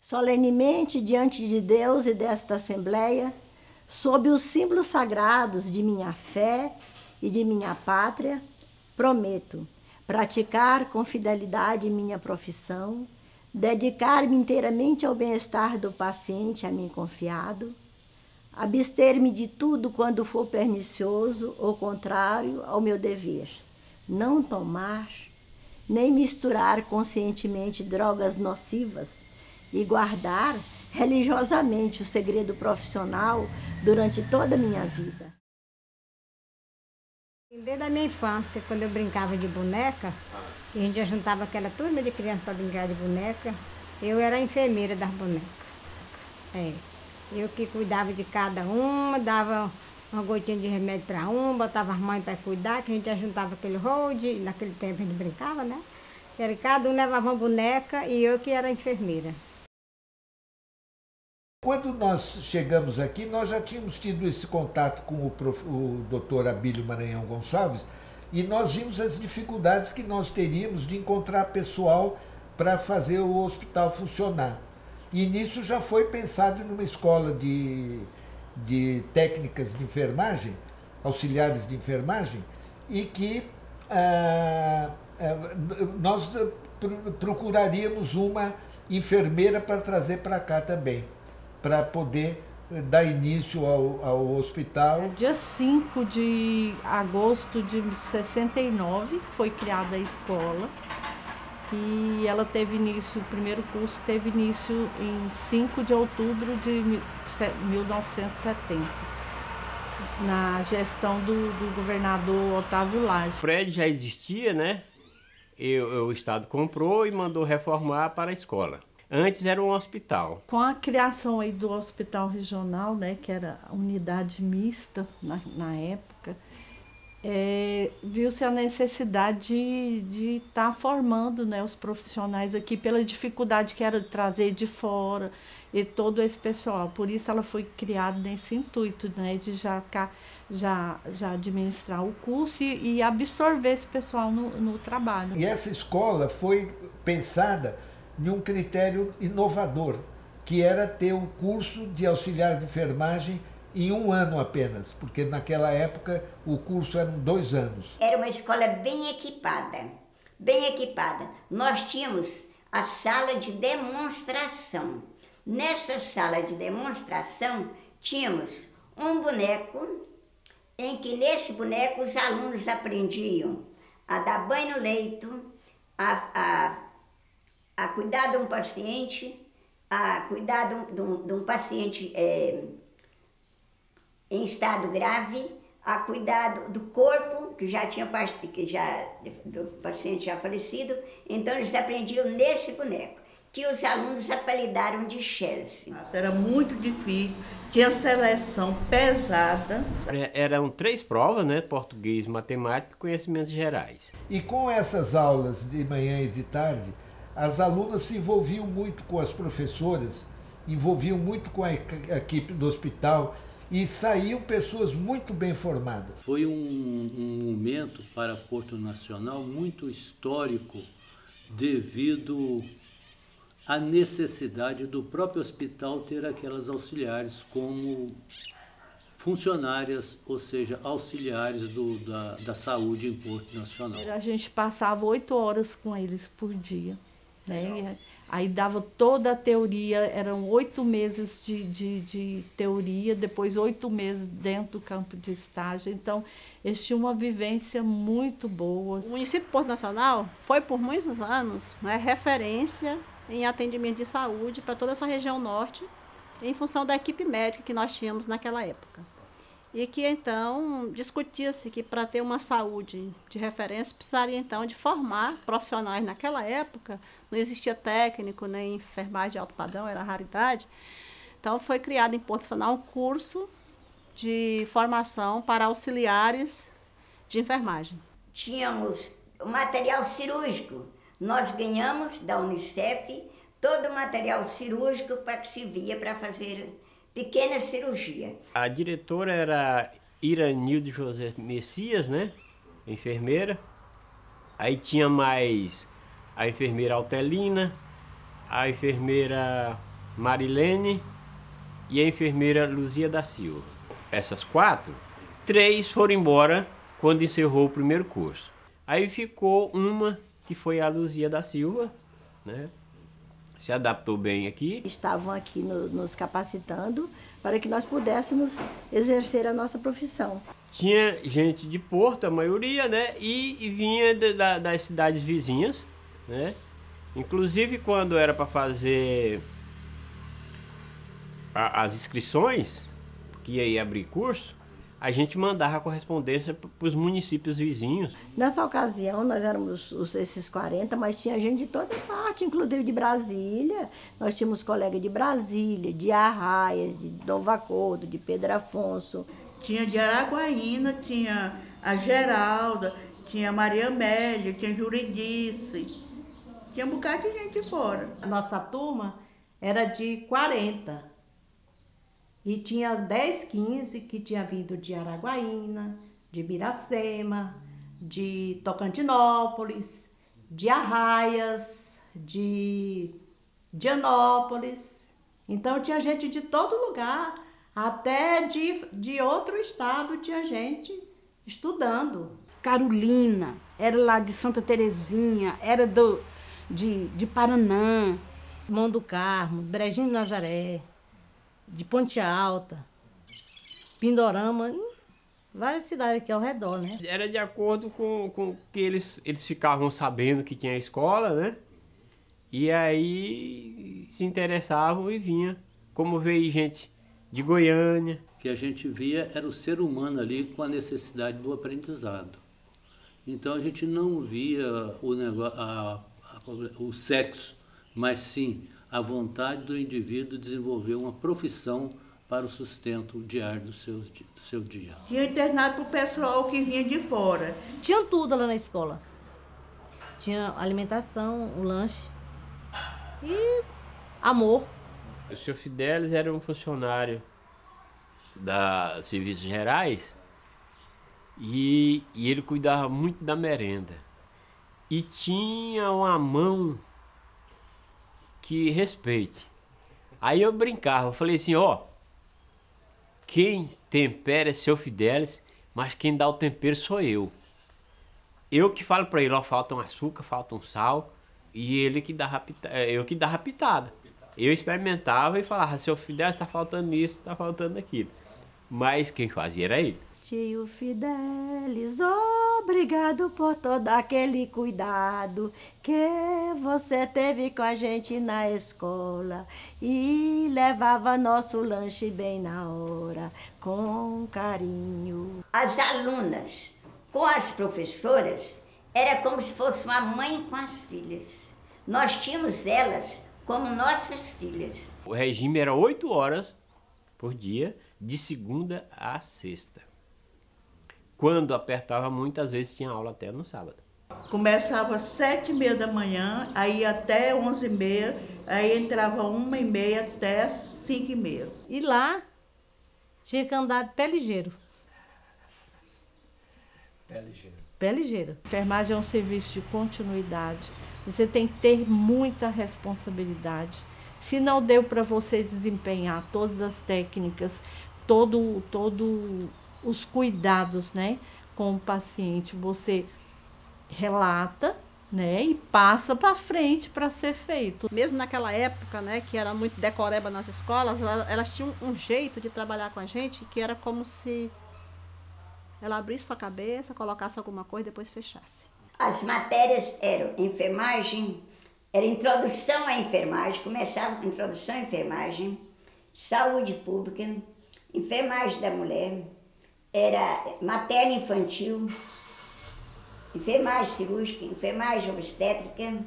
solenemente diante de Deus e desta Assembleia, sob os símbolos sagrados de minha fé e de minha pátria, prometo praticar com fidelidade minha profissão, dedicar-me inteiramente ao bem-estar do paciente a mim confiado, abster-me de tudo quando for pernicioso ou contrário ao meu dever, não tomar nem misturar conscientemente drogas nocivas e guardar religiosamente o segredo profissional durante toda a minha vida. Desde a minha infância, quando eu brincava de boneca, que a gente já juntava aquela turma de crianças para brincar de boneca, eu era a enfermeira das bonecas. Eu que cuidava de cada uma, dava uma gotinha de remédio para uma, botava as mães para cuidar, que a gente já juntava aquele hold, naquele tempo a gente brincava, né? E cada um levava uma boneca e eu que era a enfermeira. Quando nós chegamos aqui, nós já tínhamos tido esse contato com o Dr. Abílio Maranhão Gonçalves e nós vimos as dificuldades que nós teríamos de encontrar pessoal para fazer o hospital funcionar. E nisso já foi pensado numa escola de técnicas de enfermagem, auxiliares de enfermagem, e que nós procuraríamos uma enfermeira para trazer para cá também, para poder dar início ao hospital. Dia 5 de agosto de 69 foi criada a escola e ela teve início, o primeiro curso teve início em 5 de outubro de 1970, na gestão do governador Otávio Lage. O prédio já existia, né? O Estado comprou e mandou reformar para a escola. Antes era um hospital. Com a criação aí do hospital regional, né, que era a unidade mista na época, viu-se a necessidade de estar formando, né, os profissionais aqui, pela dificuldade que era de trazer de fora e todo esse pessoal. Por isso ela foi criada nesse intuito, né, de já administrar o curso e absorver esse pessoal no trabalho. E essa escola foi pensada em um critério inovador, que era ter o curso de auxiliar de enfermagem em 1 ano apenas, porque naquela época o curso eram 2 anos. Era uma escola bem equipada, bem equipada. Nós tínhamos a sala de demonstração. Nessa sala de demonstração tínhamos um boneco, em que nesse boneco os alunos aprendiam a dar banho no leito, a cuidar de um paciente, a cuidar de um paciente em estado grave, a cuidar do corpo, do paciente já falecido. Então eles aprendiam nesse boneco, que os alunos apelidaram de Chese. Era muito difícil, tinha seleção pesada. Eram 3 provas, né? Português, matemática e conhecimentos gerais. E com essas aulas de manhã e de tarde, as alunas se envolviam muito com as professoras, envolviam muito com a equipe do hospital e saíam pessoas muito bem formadas. Foi um momento para Porto Nacional muito histórico devido à necessidade do próprio hospital ter aquelas auxiliares como funcionárias, ou seja, auxiliares da saúde em Porto Nacional. A gente passava 8 horas com eles por dia. Né? Aí dava toda a teoria, eram 8 meses de teoria, depois 8 meses dentro do campo de estágio. Então, eles tinham uma vivência muito boa. O município de Porto Nacional foi por muitos anos, né, referência em atendimento de saúde para toda essa região norte, em função da equipe médica que nós tínhamos naquela época. E que então discutia-se que para ter uma saúde de referência precisaria então de formar profissionais. Naquela época não existia técnico nem enfermagem de alto padrão, era raridade. Então foi criado em Porto Nacional um curso de formação para auxiliares de enfermagem. Tínhamos o material cirúrgico. Nós ganhamos da Unicef todo o material cirúrgico para que servia para fazer pequena cirurgia. A diretora era Iranilde José Messias, né? Enfermeira. Aí tinha mais a enfermeira Altelina, a enfermeira Marilene e a enfermeira Luzia da Silva. Essas 4, 3 foram embora quando encerrou o primeiro curso. Aí ficou uma, que foi a Luzia da Silva, né? Se adaptou bem aqui. Estavam aqui nos capacitando para que nós pudéssemos exercer a nossa profissão. Tinha gente de Porto, a maioria, né? E vinha das cidades vizinhas, né? Inclusive, quando era para fazer as inscrições, que ia abrir curso, a gente mandava a correspondência para os municípios vizinhos. Nessa ocasião, nós éramos esses 40, mas tinha gente de toda parte, inclusive de Brasília. Nós tínhamos colegas de Brasília, de Arraias, de Novo Acordo, de Pedro Afonso. Tinha de Araguaína, tinha a Geralda, tinha Maria Amélia, tinha Juridice, tinha um bocado de gente fora. A nossa turma era de 40. E tinha 10, 15 que tinha vindo de Araguaína, de Biracema, de Tocantinópolis, de Arraias, de Dianópolis. Então tinha gente de todo lugar, até de outro estado tinha gente estudando. Carolina, era lá de Santa Terezinha, era de Paranã. Mão do Carmo, Brejinho de Nazaré, de Ponte Alta, Pindorama, várias cidades aqui ao redor, né? Era de acordo com que eles ficavam sabendo que tinha escola, né? E aí se interessavam e vinha. Como veio gente de Goiânia. O que a gente via era o ser humano ali com a necessidade do aprendizado. Então a gente não via o sexo, mas sim a vontade do indivíduo desenvolver uma profissão para o sustento diário do seu dia. Tinha internato para o pessoal que vinha de fora. Tinha tudo lá na escola. Tinha alimentação, o lanche e amor. O senhor Fidelis era um funcionário da Serviços Gerais e ele cuidava muito da merenda. E tinha uma mão que respeite. Aí eu brincava, eu falei assim, ó, quem tempera é seu Fidelis, mas quem dá o tempero sou eu. Eu que falo para ele, ó, falta um açúcar, falta um sal, e ele que dava eu que dava pitada. Eu experimentava e falava, seu Fidelis, tá faltando isso, tá faltando aquilo. Mas quem fazia era ele. Tio Fidelis, obrigado por todo aquele cuidado que você teve com a gente na escola e levava nosso lanche bem na hora, com carinho. As alunas com as professoras era como se fosse uma mãe com as filhas. Nós tínhamos elas como nossas filhas. O regime era 8 horas por dia, de segunda a sexta. Quando apertava, muitas vezes tinha aula até no sábado. Começava às 7h30 da manhã, aí até 11h30, aí entrava 1h30 até 5h30. E lá tinha que andar de pé ligeiro. Pé ligeiro. Pé ligeiro. Enfermagem é um serviço de continuidade. Você tem que ter muita responsabilidade. Se não deu para você desempenhar todas as técnicas, todo os cuidados, né, com o paciente, você relata, né, e passa para frente para ser feito. Mesmo naquela época, né, que era muito decoreba nas escolas, elas tinham um jeito de trabalhar com a gente que era como se ela abrisse sua cabeça, colocasse alguma coisa e depois fechasse. As matérias eram enfermagem, era introdução à enfermagem, começava com introdução à enfermagem, saúde pública, enfermagem da mulher, era materno infantil, enfermagem cirúrgica, enfermagem obstétrica,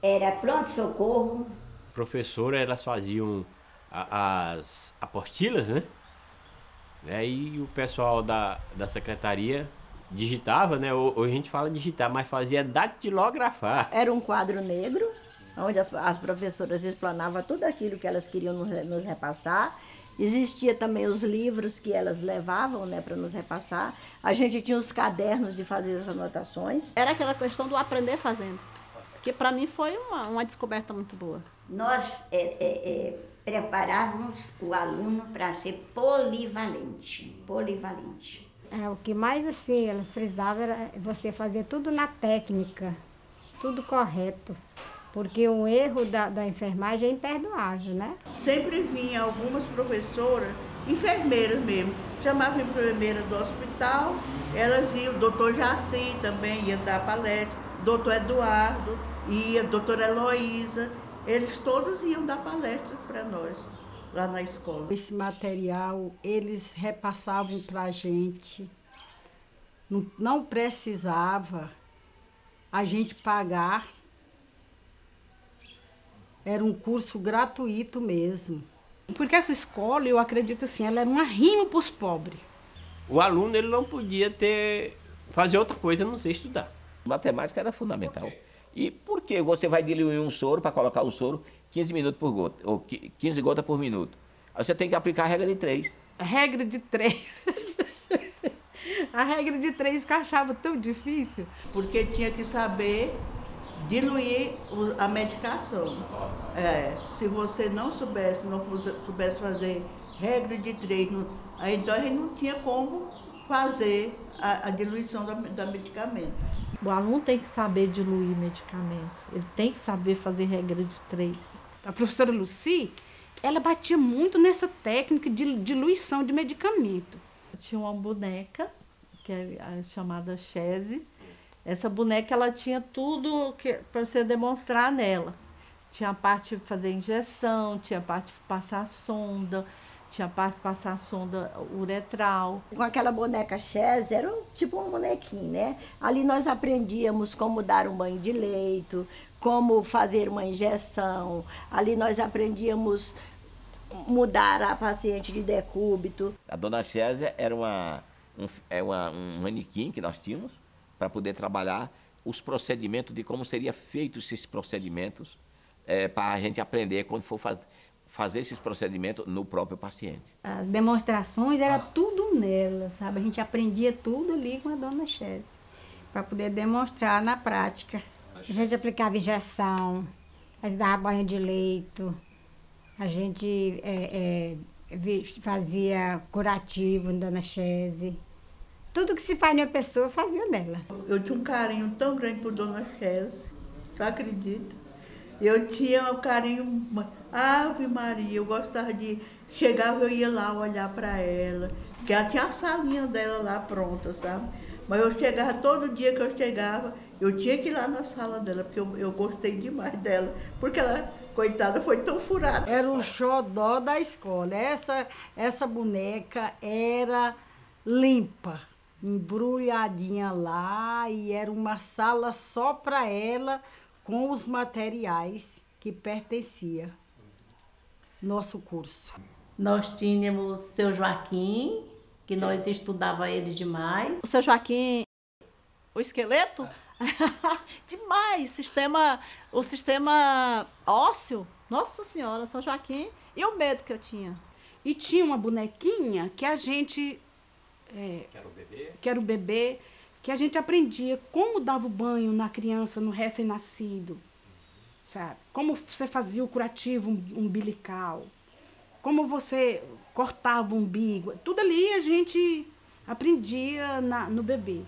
era pronto-socorro. Professora, elas faziam as apostilas, né? E o pessoal da secretaria digitava, né? Hoje a gente fala digitar, mas fazia datilografar. Era um quadro negro, onde as professoras explanavam tudo aquilo que elas queriam nos repassar. Existia também os livros que elas levavam, né, para nos repassar. A gente tinha os cadernos de fazer as anotações. Era aquela questão do aprender fazendo, que para mim foi uma descoberta muito boa. nós preparávamos o aluno para ser polivalente. O que mais assim, elas frisavam era você fazer tudo na técnica, tudo correto. Porque o erro da enfermagem é imperdoável, né? Sempre vinha algumas professoras, enfermeiras mesmo, chamavam a enfermeira do hospital, elas iam, o doutor Jaci também ia dar palestra, o doutor Eduardo ia, a doutora Heloísa, eles todos iam dar palestra para nós, lá na escola. Esse material, eles repassavam para a gente, não precisava a gente pagar. Era um curso gratuito mesmo. Porque essa escola, eu acredito assim, ela era um arrimo para os pobres. O aluno ele não podia fazer outra coisa a não ser estudar. Matemática era fundamental. E por que você vai diluir um soro para colocar o soro 15 minutos por gota, ou 15 gotas por minuto? Aí você tem que aplicar a regra de 3. A regra de 3. A regra de 3 que eu achava tão difícil. Porque tinha que saber diluir a medicação. Se você não soubesse fazer regra de 3, então a gente não tinha como fazer a diluição da medicamento. O aluno tem que saber diluir medicamento, ele tem que saber fazer regra de 3. A professora Lucy, ela batia muito nessa técnica de diluição de medicamento. Tinha uma boneca, que é chamada Chese. Essa boneca, ela tinha tudo para você demonstrar nela. Tinha a parte de fazer injeção, tinha a parte de passar sonda, tinha a parte de passar sonda uretral. Com aquela boneca Chese, era tipo um bonequinho, né? Ali nós aprendíamos como dar um banho de leito, como fazer uma injeção. Ali nós aprendíamos mudar a paciente de decúbito. A dona Chese era um manequim que nós tínhamos, para poder trabalhar os procedimentos de como seria feitos esses procedimentos, para a gente aprender quando for fazer esses procedimentos no próprio paciente. As demonstrações era tudo nela, sabe? A gente aprendia tudo ali com a dona Chese, para poder demonstrar na prática. A gente aplicava injeção, a gente dava banho de leito, a gente fazia curativo na dona Chese. Tudo que se faz numa pessoa, fazia nela. Eu tinha um carinho tão grande por dona Chese, tu acredita? Eu tinha um carinho, Ave Maria, eu gostava de... Chegava, eu ia lá olhar para ela, porque ela tinha a salinha dela lá pronta, sabe? Mas eu chegava, todo dia que eu chegava, eu tinha que ir lá na sala dela, porque eu gostei demais dela, porque ela, coitada, foi tão furada. Era o xodó da escola. Essa boneca era limpa, embrulhadinha lá, e era uma sala só para ela, com os materiais que pertencia nosso curso. Nós tínhamos o seu Joaquim, que nós estudava ele demais. O seu Joaquim, o esqueleto? Demais! O sistema ósseo. Nossa Senhora, São Joaquim. E o medo que eu tinha. E tinha uma bonequinha que a gente... que era o bebê, que a gente aprendia como dava o banho na criança, no recém-nascido, sabe? Como você fazia o curativo umbilical, como você cortava o umbigo. Tudo ali a gente aprendia no bebê.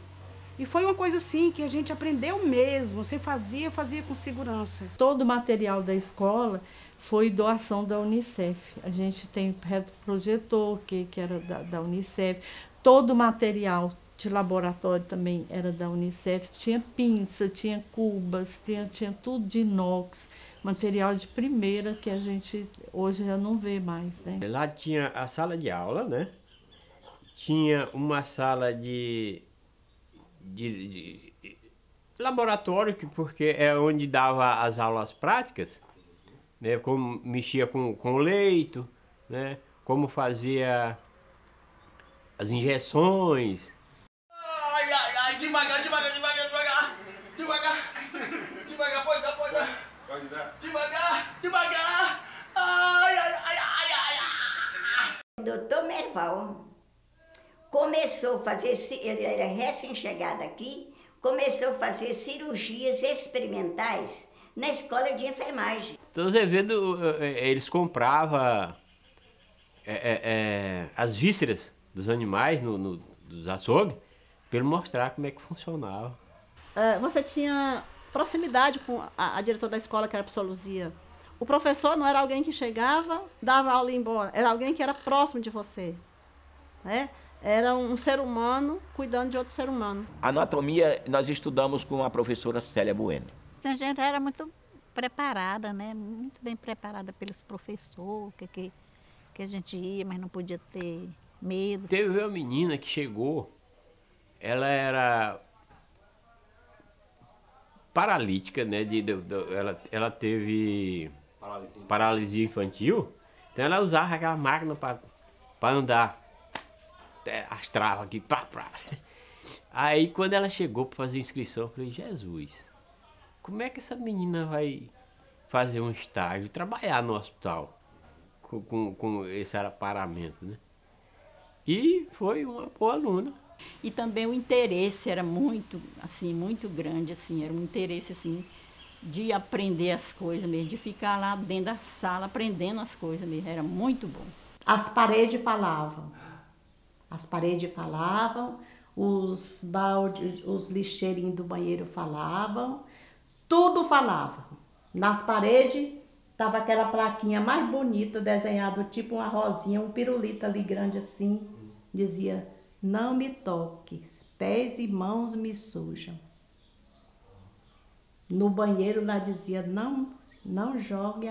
E foi uma coisa assim que a gente aprendeu mesmo, você fazia com segurança. Todo o material da escola foi doação da Unicef. A gente tem retroprojetor, que era da Unicef. Todo o material de laboratório também era da Unicef. Tinha pinça, tinha cubas, tinha tudo de inox. Material de primeira que a gente hoje já não vê mais, né? Lá tinha a sala de aula, né? Tinha uma sala de laboratório, porque é onde dava as aulas práticas, né? Como mexia com o leito, né? Como fazia as injeções. Ai, ai, ai, devagar, pois. Devagar. Ai, ai, ai, ai, ai. O doutor Merval começou a fazer, ele era recém-chegado aqui, começou a fazer cirurgias experimentais na escola de enfermagem. Então, você vendo, eles compravam as vísceras dos animais dos açougues para ele mostrar como é que funcionava. Você tinha proximidade com a diretora da escola, que era a professora Luzia. O professor não era alguém que chegava, dava aula e ia embora. Era alguém que era próximo de você. Né? Era um ser humano cuidando de outro ser humano. Anatomia nós estudamos com a professora Célia Bueno. A gente era muito preparada, né? Muito bem preparada pelos professores, que a gente ia, mas não podia ter medo. Teve uma menina que chegou, ela era paralítica, né? Ela teve paralisia infantil, então ela usava aquela máquina para andar, as travas aqui, Aí quando ela chegou para fazer inscrição, eu falei, Jesus, como é que essa menina vai fazer um estágio, trabalhar no hospital com esse aparamento, né? E foi uma boa aluna. E também o interesse era muito, assim, muito grande, assim, era um interesse, assim, de aprender as coisas mesmo, de ficar lá dentro da sala aprendendo as coisas mesmo, era muito bom. As paredes falavam, os baldes, os lixeirinhos do banheiro falavam, tudo falava. Nas paredes estava aquela plaquinha mais bonita, desenhado tipo uma rosinha, um pirulito ali grande assim, dizia: não me toque, pés e mãos me sujam. No banheiro lá dizia: não me jogue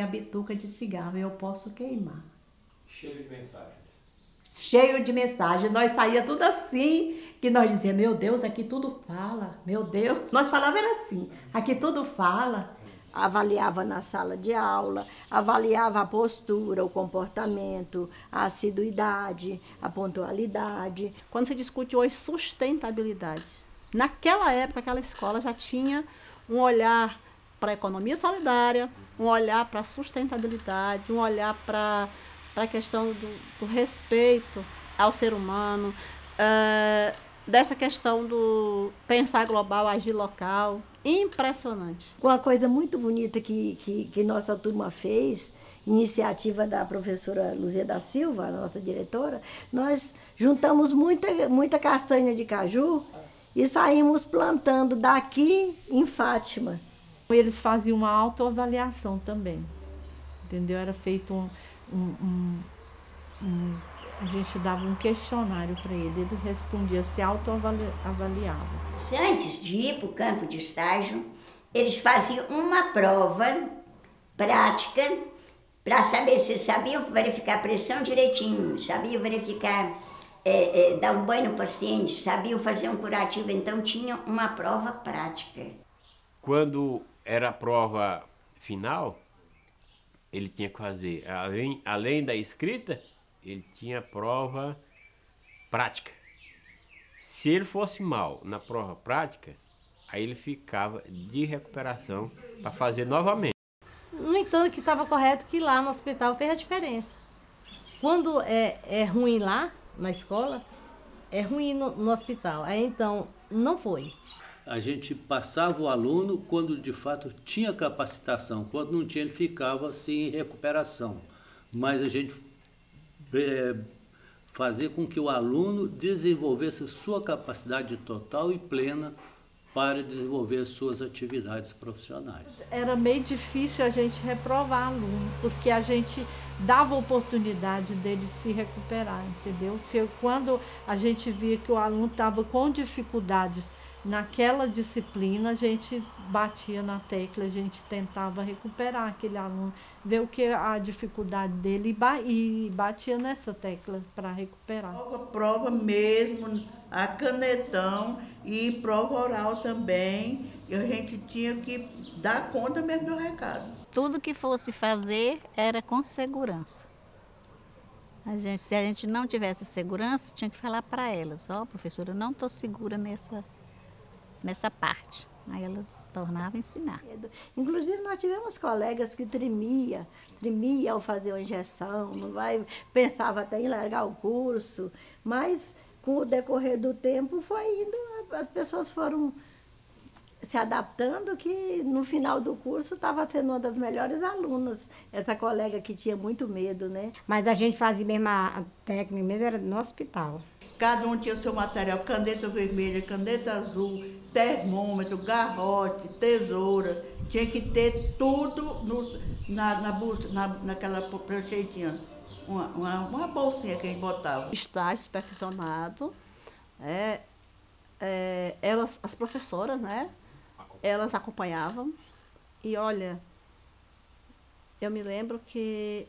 a bituca de cigarro, eu posso queimar. Cheio de mensagens. Cheio de mensagens. Nós saía tudo assim, que nós dizíamos: meu Deus, aqui tudo fala, meu Deus. Nós falávamos era assim, aqui tudo fala. Avaliava na sala de aula, avaliava a postura, o comportamento, a assiduidade, a pontualidade. Quando se discute hoje sustentabilidade, naquela época aquela escola já tinha um olhar para a economia solidária, um olhar para a sustentabilidade, um olhar para a questão do respeito ao ser humano, dessa questão do pensar global, agir local. Impressionante. Uma coisa muito bonita que nossa turma fez, iniciativa da professora Luzia da Silva, a nossa diretora, nós juntamos muita castanha de caju e saímos plantando daqui em Fátima. Eles faziam uma autoavaliação também, entendeu? Era feito a gente dava um questionário para ele respondia, se autoavaliava. Antes de ir para o campo de estágio, eles faziam uma prova prática para saber se sabiam verificar a pressão direitinho, sabiam verificar, dar um banho no paciente, sabiam fazer um curativo, então tinha uma prova prática. Quando era a prova final, ele tinha que fazer, além da escrita, ele tinha prova prática. Se ele fosse mal na prova prática, aí ele ficava de recuperação para fazer novamente. No entanto, que estava correto que lá no hospital fez a diferença. Quando é ruim lá, na escola, é ruim no hospital. Aí então, não foi. A gente passava o aluno quando de fato tinha capacitação. Quando não tinha, ele ficava assim em recuperação. Mas a gente fazer com que o aluno desenvolvesse sua capacidade total e plena para desenvolver suas atividades profissionais. Era meio difícil a gente reprovar aluno, porque a gente dava oportunidade dele se recuperar, entendeu? Quando a gente via que o aluno estava com dificuldades naquela disciplina, a gente batia na tecla, a gente tentava recuperar aquele aluno, ver o que a dificuldade dele e batia nessa tecla para recuperar. Prova mesmo, a canetão e prova oral também, e a gente tinha que dar conta mesmo do recado. Tudo que fosse fazer era com segurança. Se a gente não tivesse segurança, tinha que falar para elas: ó, professora, eu não estou segura nessa parte. Aí elas se tornavam a ensinar. Inclusive, nós tivemos colegas que tremia ao fazer uma injeção, pensava até em largar o curso, mas com o decorrer do tempo foi indo, as pessoas foram se adaptando, que no final do curso estava sendo uma das melhores alunas. Essa colega que tinha muito medo, né? Mas a gente fazia mesmo a técnica, mesmo era no hospital. Cada um tinha seu material, caneta vermelha, caneta azul, termômetro, garrote, tesoura. Tinha que ter tudo naquela pranchetinha, uma bolsinha que a gente botava. Estágio supervisionado, elas, as professoras, né? Elas acompanhavam. E olha, eu me lembro que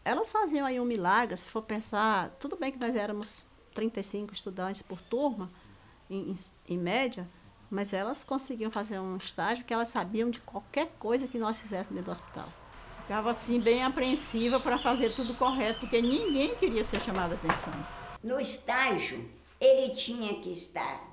elas faziam aí um milagre, se for pensar, tudo bem que nós éramos 35 estudantes por turma, em média, mas elas conseguiam fazer um estágio que elas sabiam de qualquer coisa que nós fizéssemos dentro do hospital. Ficava assim bem apreensiva para fazer tudo correto, porque ninguém queria ser chamado a atenção. No estágio, ele tinha que estar...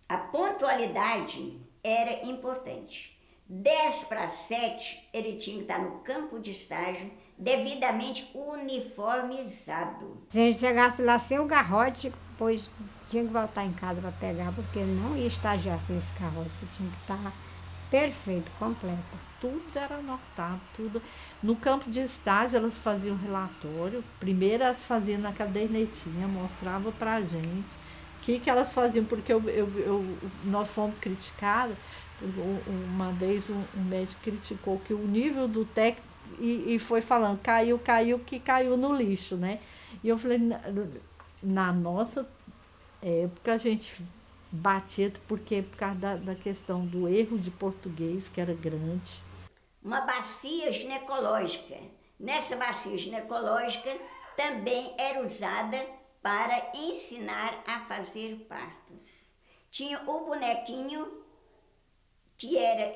A pontualidade era importante. 10 para 7, ele tinha que estar no campo de estágio, devidamente uniformizado. Se a gente chegasse lá sem o garrote, pois tinha que voltar em casa para pegar, porque não ia estagiar sem esse garrote, tinha que estar perfeito, completo. Tudo era anotado, tudo. No campo de estágio, elas faziam relatório. Primeiro, elas faziam na cadernetinha, mostravam para a gente o que elas faziam, porque nós fomos criticados. Uma vez um médico criticou que o nível do técnico, e foi falando, caiu, que caiu no lixo, né? E eu falei, na nossa época a gente batia, porque por causa da questão do erro de português, que era grande. Uma bacia ginecológica. Nessa bacia ginecológica também era usada para ensinar a fazer partos. Tinha o bonequinho,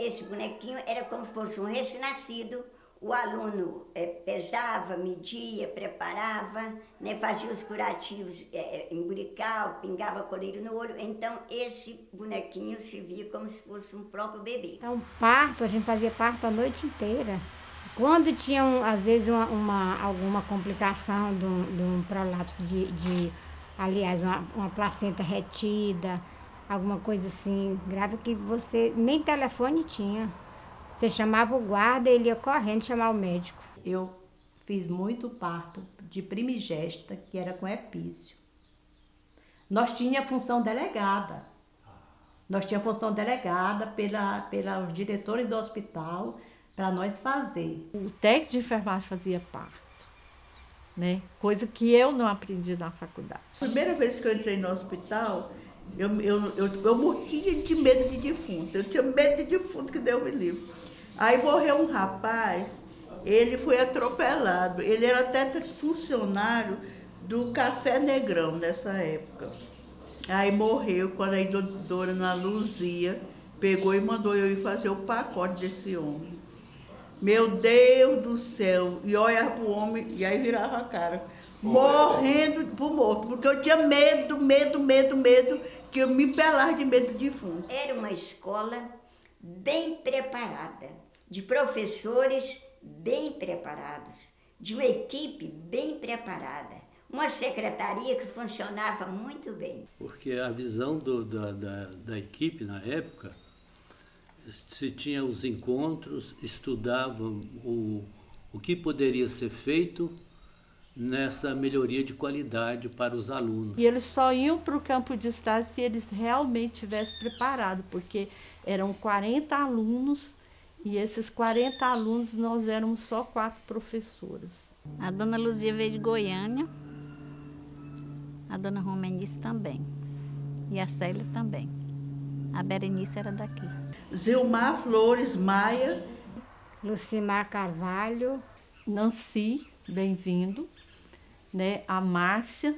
esse bonequinho era como se fosse um recém-nascido. O aluno pesava, media, preparava, né, fazia os curativos em burical, pingava coleiro no olho. Então, esse bonequinho servia como se fosse um próprio bebê. Então, parto, a gente fazia parto a noite inteira. Quando tinha, às vezes, alguma complicação de um prolapso aliás, uma placenta retida, alguma coisa assim grave, que você nem telefone tinha. Você chamava o guarda, ele ia correndo chamar o médico. Eu fiz muito parto de primigesta, que era com epício. Nós tínhamos função delegada. Nós tínhamos função delegada pelos diretores do hospital para nós fazer. O técnico de enfermagem fazia parto, né? Coisa que eu não aprendi na faculdade. A primeira vez que eu entrei no hospital, eu morria de medo de defunto. Eu tinha medo de defunto, que Deus me livre. Aí morreu um rapaz, ele foi atropelado. Ele era até funcionário do Café Negrão nessa época. Aí morreu quando a doutora Ana Luzia pegou e mandou eu ir fazer o pacote desse homem. Meu Deus do céu! E olhava pro homem e aí virava a cara. Morrendo por morto, porque eu tinha medo, que eu me pelava de medo de defunto. Era uma escola bem preparada, de professores bem preparados, de uma equipe bem preparada, uma secretaria que funcionava muito bem. Porque a visão da equipe na época, se tinha os encontros, estudavam o que poderia ser feito nessa melhoria de qualidade para os alunos. E eles só iam para o campo de estágio se eles realmente tivessem preparado, porque eram 40 alunos e esses 40 alunos nós éramos só 4 professoras. A dona Luzia veio de Goiânia, a dona Romenice também e a Célia também. A Berenice era daqui. Zilmar Flores Maia. Lucimar Carvalho. Nancy, bem-vindo. Né? A Márcia.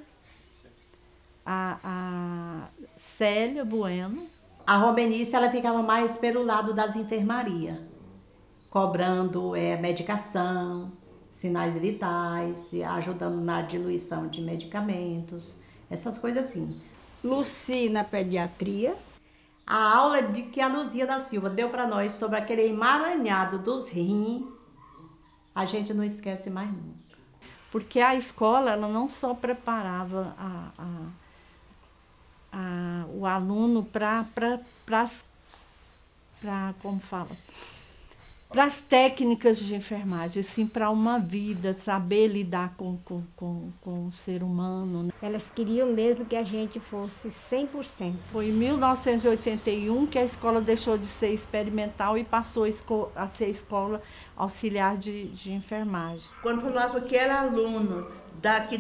A Célia Bueno. A Romenice, ela ficava mais pelo lado das enfermarias, cobrando medicação, sinais vitais, ajudando na diluição de medicamentos, essas coisas assim. Luci na pediatria. A aula que a Luzia da Silva deu para nós sobre aquele emaranhado dos rins, a gente não esquece mais nunca. Porque a escola, ela não só preparava o aluno para como fala, para as técnicas de enfermagem, assim, para uma vida, saber lidar com o ser humano. Né? Elas queriam mesmo que a gente fosse 100%. Foi em 1981 que a escola deixou de ser experimental e passou a ser escola auxiliar de enfermagem. Quando falava que era aluno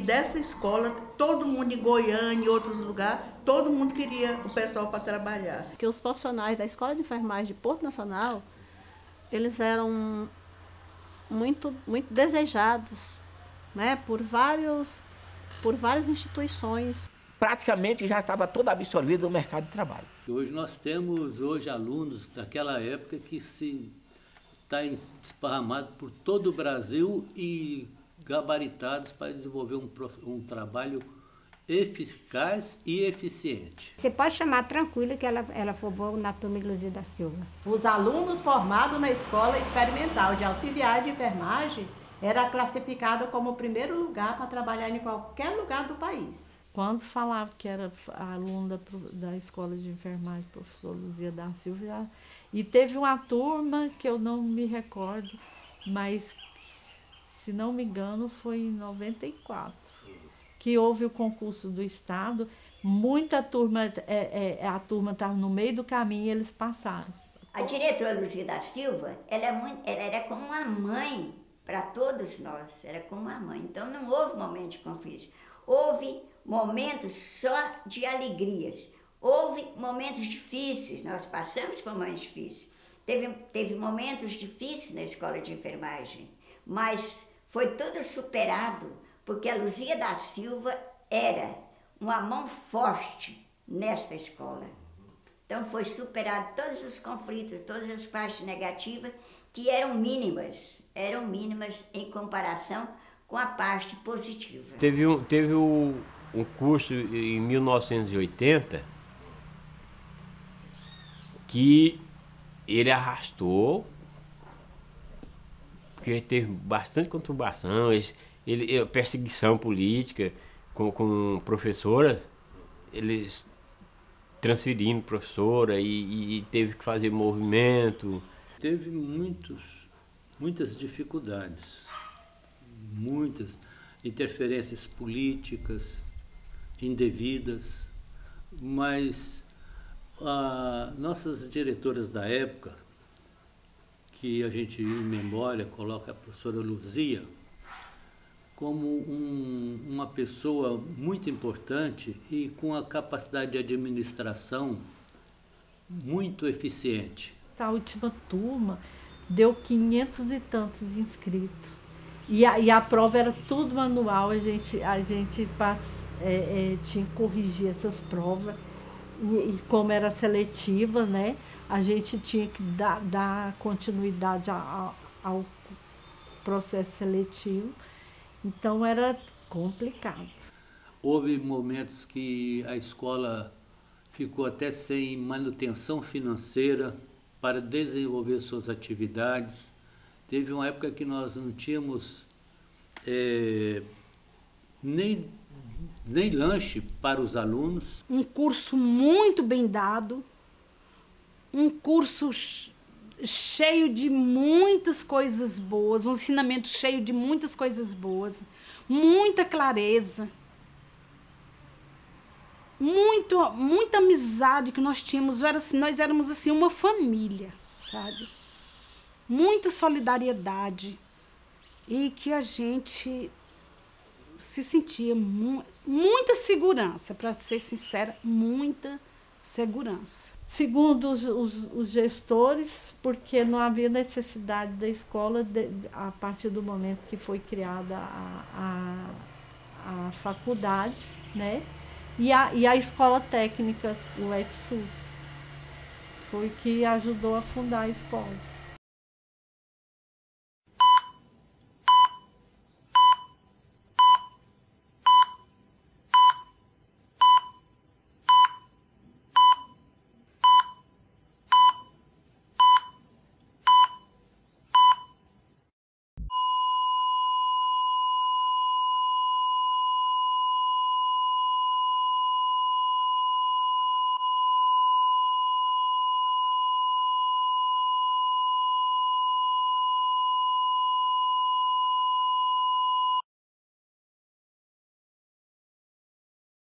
dessa escola, todo mundo em Goiânia e outros lugares, todo mundo queria o pessoal para trabalhar. Porque os profissionais da Escola de Enfermagem de Porto Nacional, eles eram muito desejados, né, por várias instituições. Praticamente já estava todo absorvido no mercado de trabalho. Hoje nós temos alunos daquela época que está esparramado por todo o Brasil e gabaritados para desenvolver um trabalho eficaz e eficiente. Você pode chamar tranquilo que ela formou na turma de Luzia da Silva. Os alunos formados na Escola Experimental de Auxiliar de Enfermagem era classificado como o primeiro lugar para trabalhar em qualquer lugar do país. Quando falava que era aluna da Escola de Enfermagem, professor Luzia da Silva, e teve uma turma que eu não me recordo, mas, se não me engano, foi em 94, que houve o concurso do Estado. Muita turma, a turma estava no meio do caminho e eles passaram. A diretora Luzia da Silva, ela era como uma mãe para todos nós, era como uma mãe. Então não houve momento de conflito, houve momentos só de alegrias, houve momentos difíceis, nós passamos por momentos difíceis. Teve momentos difíceis na escola de enfermagem, mas foi tudo superado, porque a Luzia da Silva era uma mão forte nesta escola. Então foi superado todos os conflitos, todas as partes negativas, que eram mínimas em comparação com a parte positiva. Teve um curso em 1980 que ele arrastou, porque teve bastante conturbação, perseguição política com professora, eles transferindo professora e teve que fazer movimento. Teve muitas dificuldades, muitas interferências políticas indevidas, mas nossas diretoras da época, que a gente em memória coloca a professora Luzia como uma pessoa muito importante e com a capacidade de administração muito eficiente. A última turma deu 500 e tantos inscritos. E a prova era tudo manual, a gente tinha que corrigir essas provas. E como era seletiva, né, a gente tinha que dar continuidade ao processo seletivo. Então era complicado. Houve momentos que a escola ficou até sem manutenção financeira para desenvolver suas atividades. Teve uma época que nós não tínhamos nem lanche para os alunos. Um curso muito bem dado, um curso cheio de muitas coisas boas, um ensinamento cheio de muitas coisas boas, muita clareza, muita amizade que nós tínhamos. Nós éramos assim uma família, sabe? Muita solidariedade e que a gente se sentia muita segurança, para ser sincera, muita segurança. Segundo os gestores, porque não havia necessidade da escola a partir do momento que foi criada a faculdade, né? E a escola técnica, o ETSUS, foi que ajudou a fundar a escola.